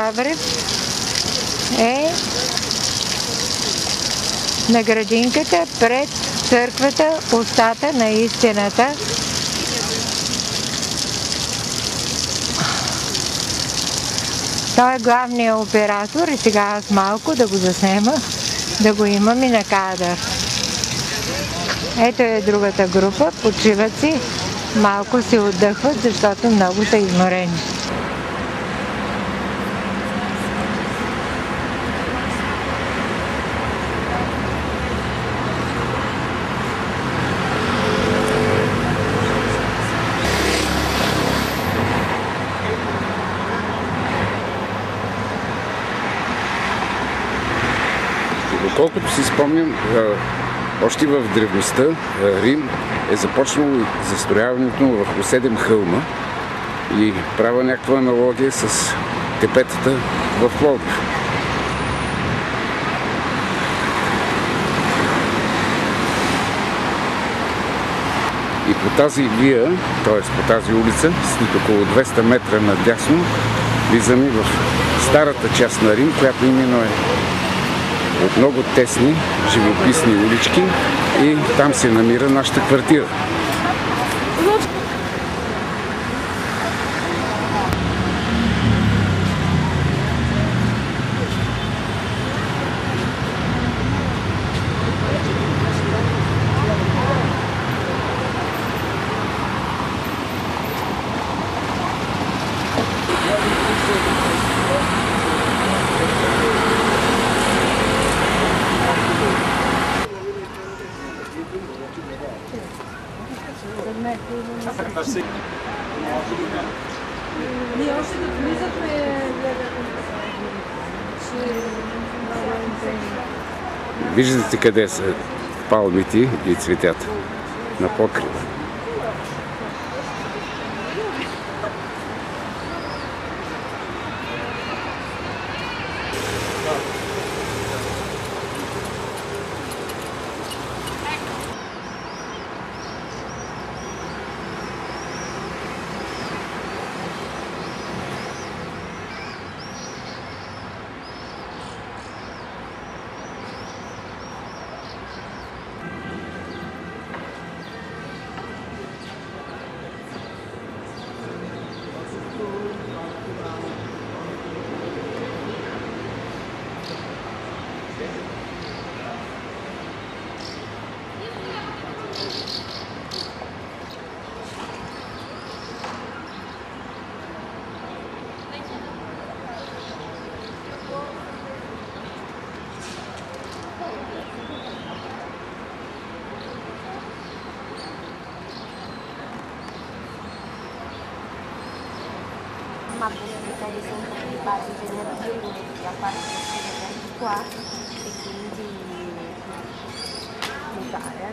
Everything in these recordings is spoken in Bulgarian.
Габрев е на градинката пред църквата Устата на истината. Той е главният оператор и сега аз малко да го заснема, да го имам и на кадър. Ето е другата група, почиват си, малко си отдъхват, защото много са изморени. Доколкото си спомням, още в древността Рим е започнало застрояването му върху 7 хълма и правя някаква аналогия с тепетата в Пловдив. И по тази вия, т.е. по тази улица, след около 200 метра надясно, влизаме в старата част на Рим, която именно е от много тесни, живописни улички и там се намира нашата квартира. Ние още да влизахме. Виждате къде са палмите и цветята на покрива. Uma possibilità di base generativa a parte di qua e quindi mutare.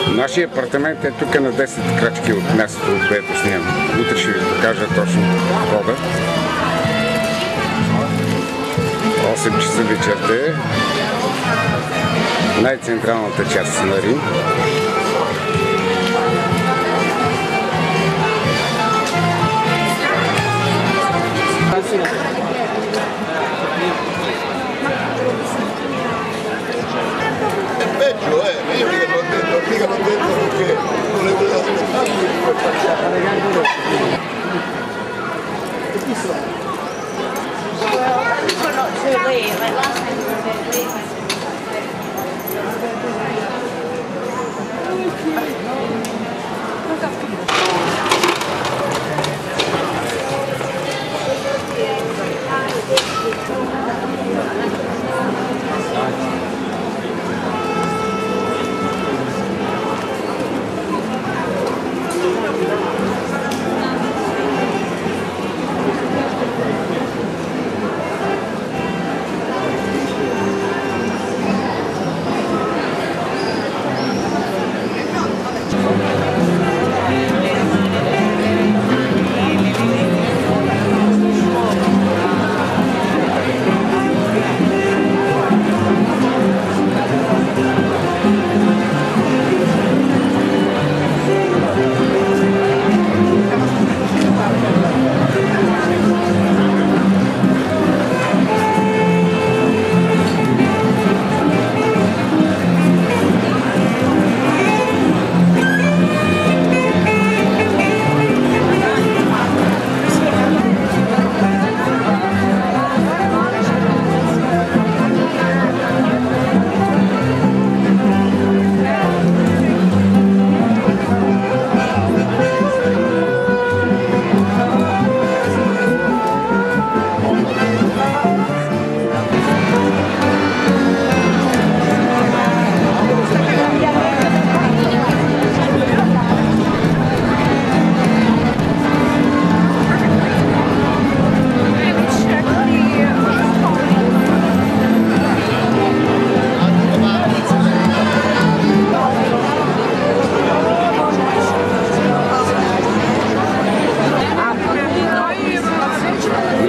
Нашия апартамент е тук на 10 крачки от мястото, от което снимам. Утре ще ви покажа точно входа. 8 часа вечерта е най-централната част на Рим.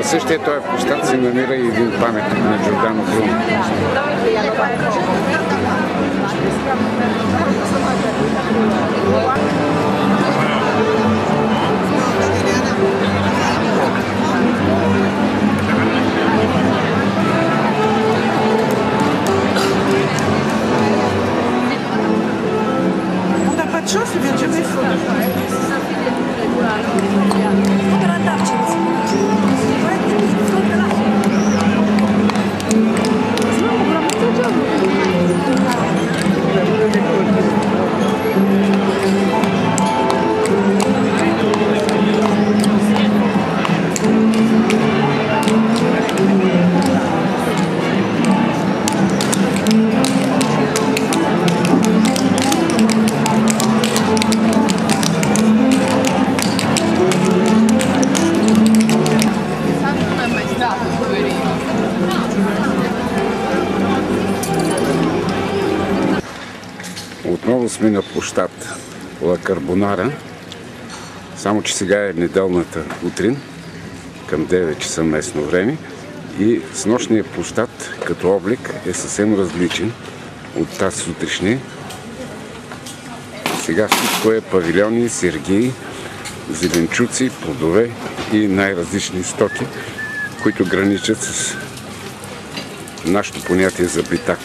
същия този площад се намира и един паметник на Джордано Бруно. On n'a pas de chance, il vient jamais fort. Faudra andarci. Отново сме на площад Ла Карбонара, само че сега е неделната утрин, към 9 часа местно време и с нощния площад като облик е съвсем различен от тази сутрешния. Сега всичко е павилиони, сергии, зеленчуци, плодове и най-различни стоки, които граничат с нашето понятие за битак.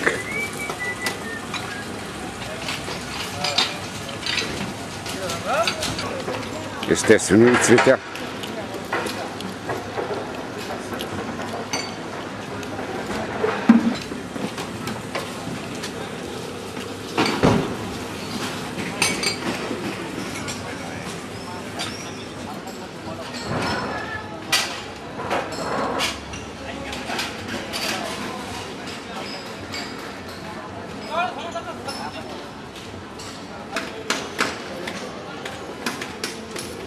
Естествено и цветя.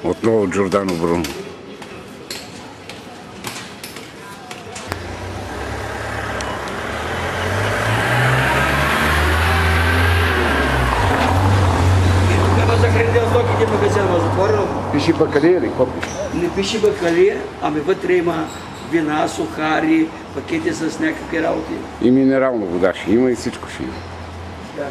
Отново Джордано Бруно. Пише бакалия или какво пише? Не пише бакалия, ами вътре има вина, сухари, пакети с някакви работи. И минерална вода ще има и всичко ще има. Да.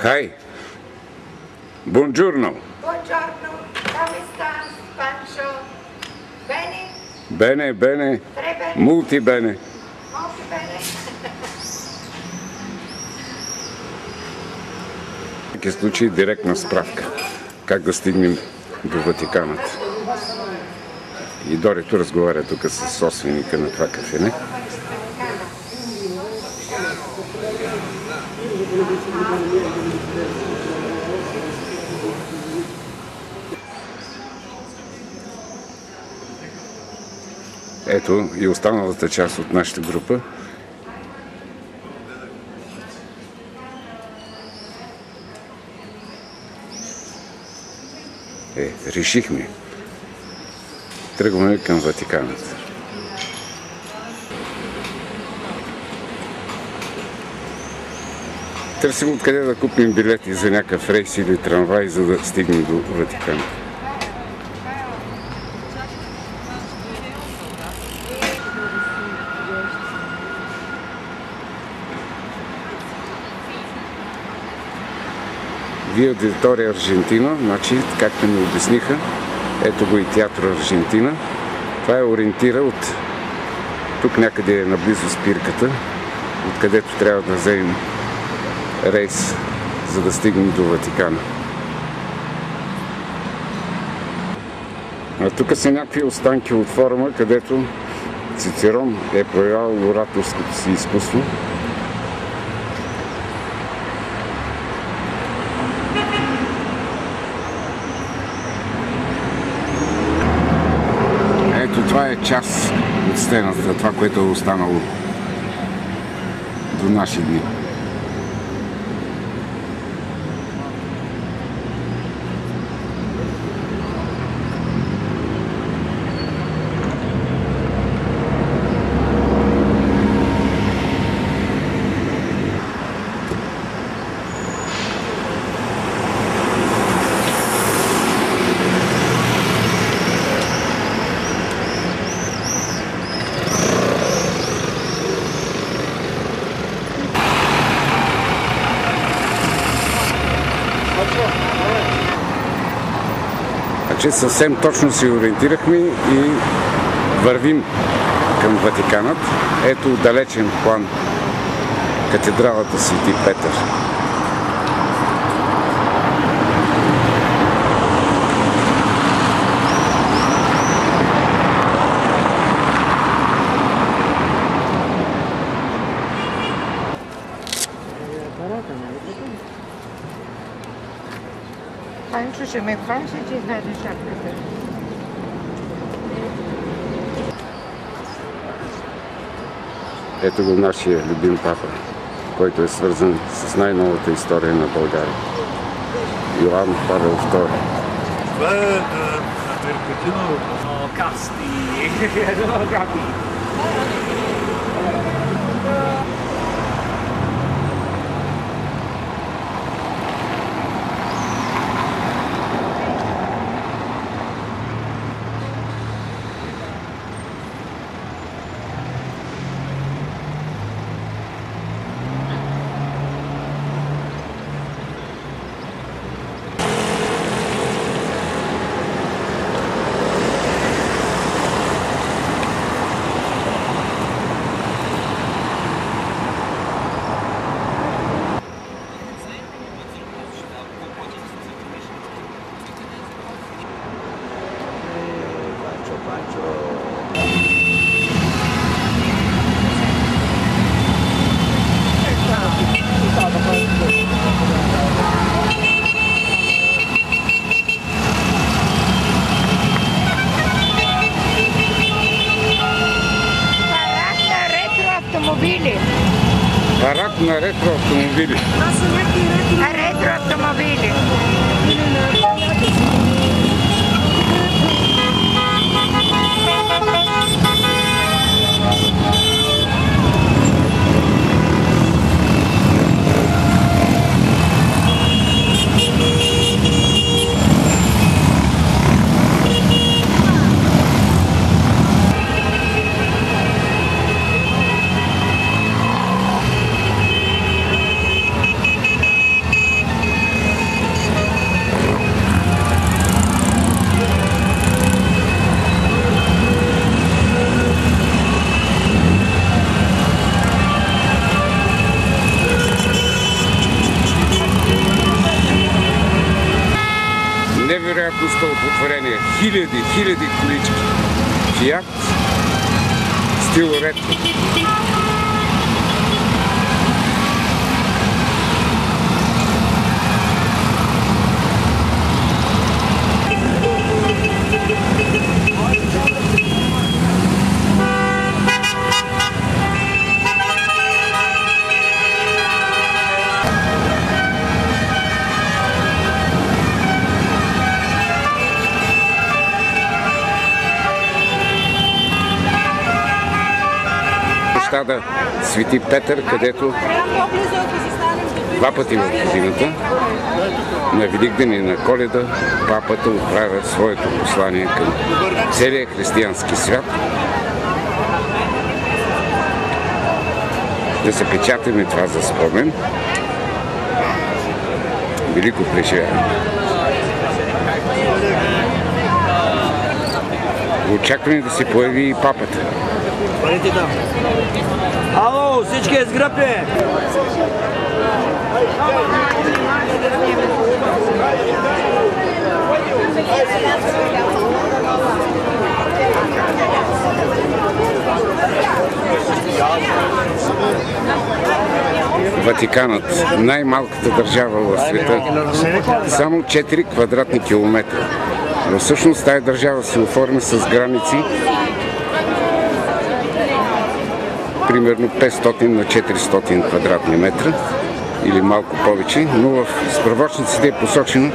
Hi. Buongiorno. Buongiorno, come sta Pancho? Bene? Bene, bene. Tre bene? Multi bene. Molto bene? В такива случаи директна справка. Как да стигнем до Ватиканът. И Дорито разговаря тук с собственика на това кафене. Ето и останалата част от нашата група. Решихме. Тръгваме към Ватиканът. Търсим откъде да купим билети за някакъв рейс или трамвай, за да стигнем до Ватикана. Виа Дитория Аржентина, значи, както ми обясниха, ето го и Театро Аржентина. Това е ориентира от тук някъде е наблизо спирката откъдето трябва да вземем рейс, за да стигнем до Ватикана. А тук са някакви останки от форума, където Цицерон е проявявал ораторското си изкуство. Ето това е част от стената, това, което е останало до наши дни. Че съвсем точно се ориентирахме и вървим към Ватиканът. Ето далечен план катедралата Свети Петър. Анчо, ще ме хванеш ли, че извадиш шапката? Ето го нашия любим папа, който е свързан с най-новата история на България. Йоан Павел II. Това е Меркатино. Касти. Парад на ретроавтомобили. Това са някакви Ретроавтомобили. Невероятно стълпотворение. Хиляди колички. Фиат, стил ретро. Площада Свети Петър, където два пъти в годината, на Великден и на Коледа, папата отправя своето послание към целия християнски свят. Да запечатаме това за спомен. Велико преживяване. Очакваме да се появи и папата. Парите там. Ало, всички изгръбте! Ватиканът, най-малката държава в света, само 4 квадратни километра. Но всъщност тази държава се оформя с граници примерно 500 на 400 квадратни метра или малко повече, но в справочниците е посочено,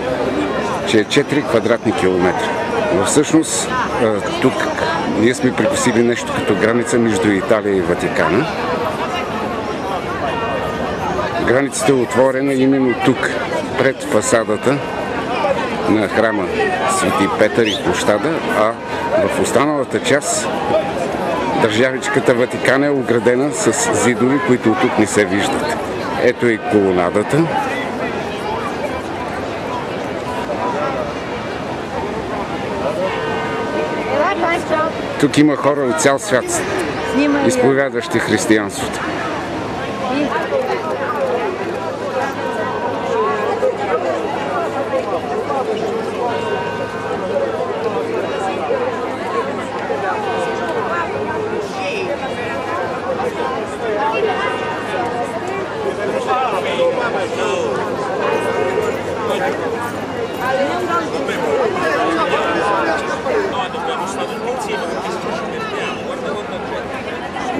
че е 4 квадратни километра. Но всъщност тук ние сме прикосили нещо като граница между Италия и Ватикана. Границата е отворена именно тук, пред фасадата на храма Свети Петър и площада, а в останалата част държавичката Ватикан е оградена с зидове, които от тук не се виждат. Ето и колонадата. Тук има хора от цял свят, изповядващи християнството.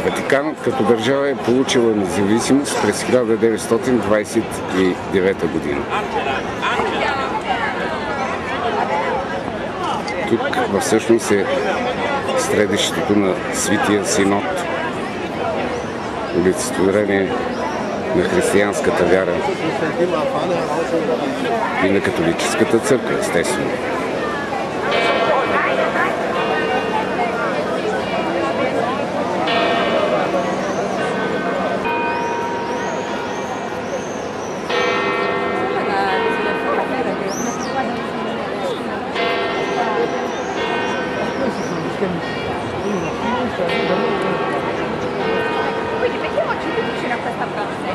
Ватиканът като държава е получила независимост през 1929 година. Тук всъщност е средището на Светия Синод, олицетворение на християнската вяра и на католическата църква, естествено. Quindi mettiamoci più vicino a questa fronte.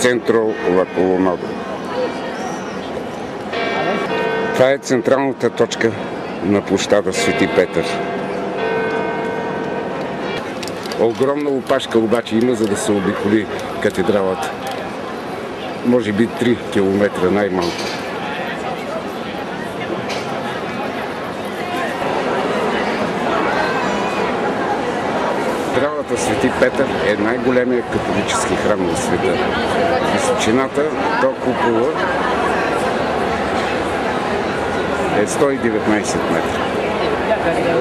Центро La Colomado. Това е централната точка на площада Свети Петър. Огромна опашка обаче има, за да се обиколи катедралата. Може би 3 километра най-малко. Катедралата Свети Петър е най-големия католически храм на света. Височината до купола е 119 метра.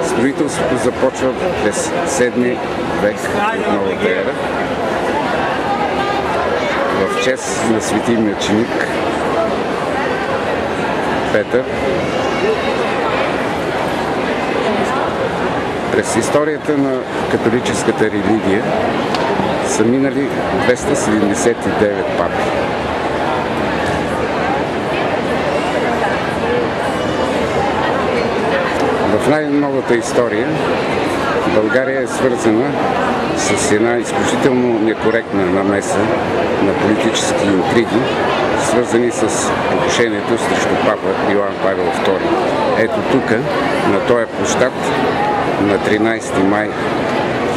Строителството започва през 7 век от новата ера в чест на свети мъченик Петър. През историята на католическата религия са минали 279 папи. В най-новата история България е свързана с една изключително некоректна намеса на политически интриги, свързани с покушението срещу папа Йоан Павел II. Ето тук, на този площад, на 13 май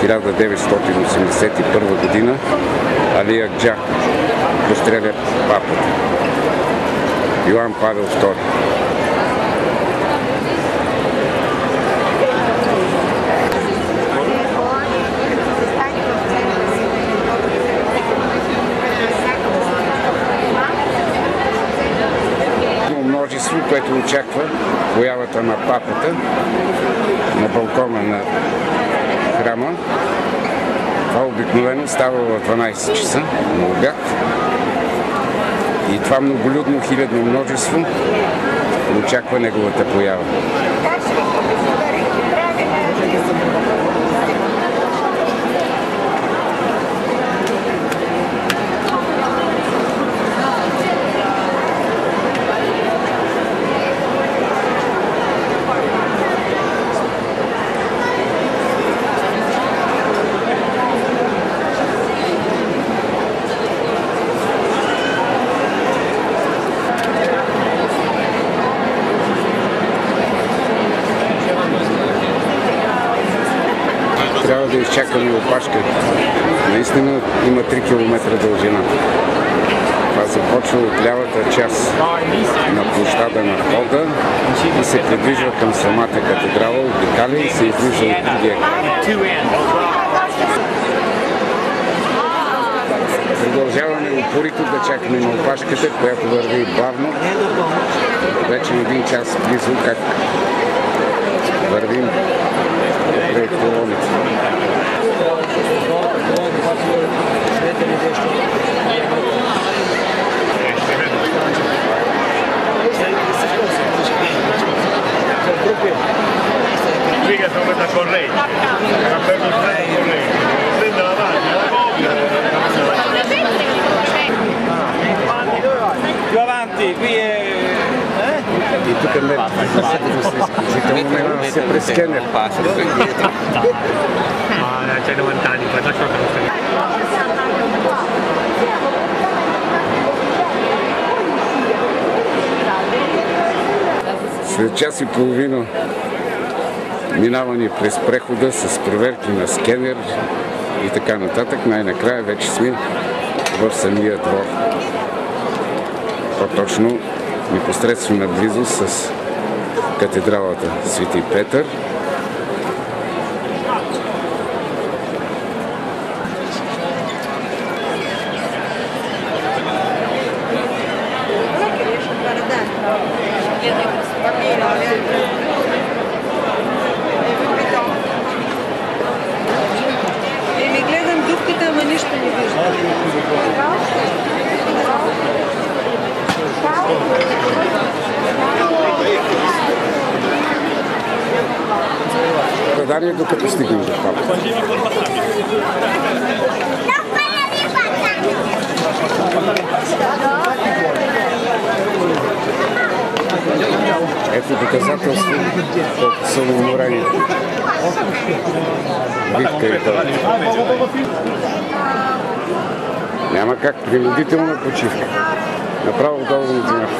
1981 година, Али Акджа постреля папата Йоан Павел II. Множество, което очаква появата на папата на балкона на храма. Това обикновено става в 12 часа на обяд. И това многолюдно хилядно множество очаква неговата поява. Трябва да изчакаме опашка. Наистина има 3 км дължина. Това започва от лявата част на площада на входа и се придвижва към самата катедрала, обикаля и се издвижва от другия край. Продължаваме упорито да чакаме на опашката, която върви бавно. Вече 1 час близо как вървим пред колоните. Qui sono da corrente, per corrente, prende avanti, la copia. Più avanti, qui è... И тук мерките са изключително не се през скенер. C'è 90 anni, poi lascio che non sta. След час и половина минаване през прехода с проверки на скенер и така нататък, най-накрая вече сме в самия двор. По-точно непосредствена близост с катедралата Свети Петър. Еми гледам дупката, ама нищо не виждам. Предание докато стигнем до това. Ето доказателство колко са уморени. Битка и това. Няма как, принудителна почивка. Направо долу на земята.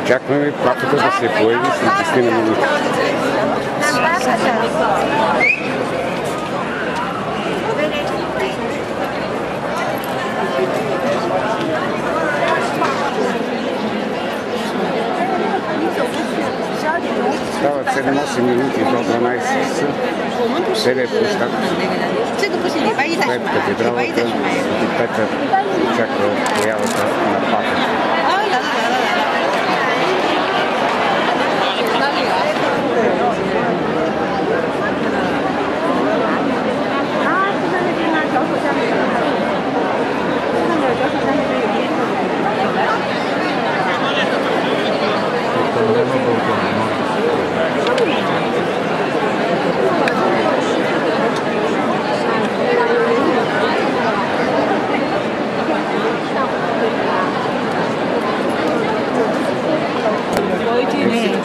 Очакваме папата да се появи след 10 минути. Стават 7-8 минути до 12 часа. Целият площад пред катедралата Свети Петър очаква появата на папата.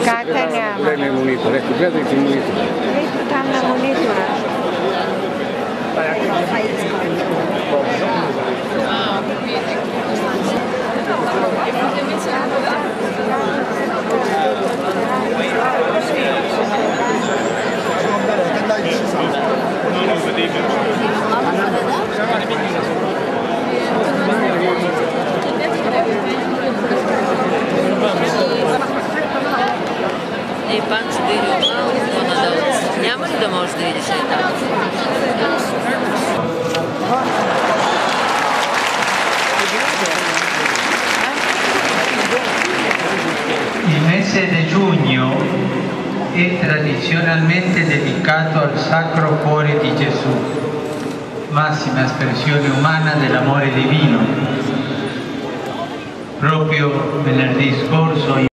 Карта няма. Големия монитор. Ето, гледайте монитор. Ето там на монитора. И пак ще види отново надолу. Няма ли да може да видиш там? Il mese di giugno è tradizionalmente dedicato al Sacro Cuore di Gesù, massima espressione umana dell'amore divino. Proprio venerdì scorso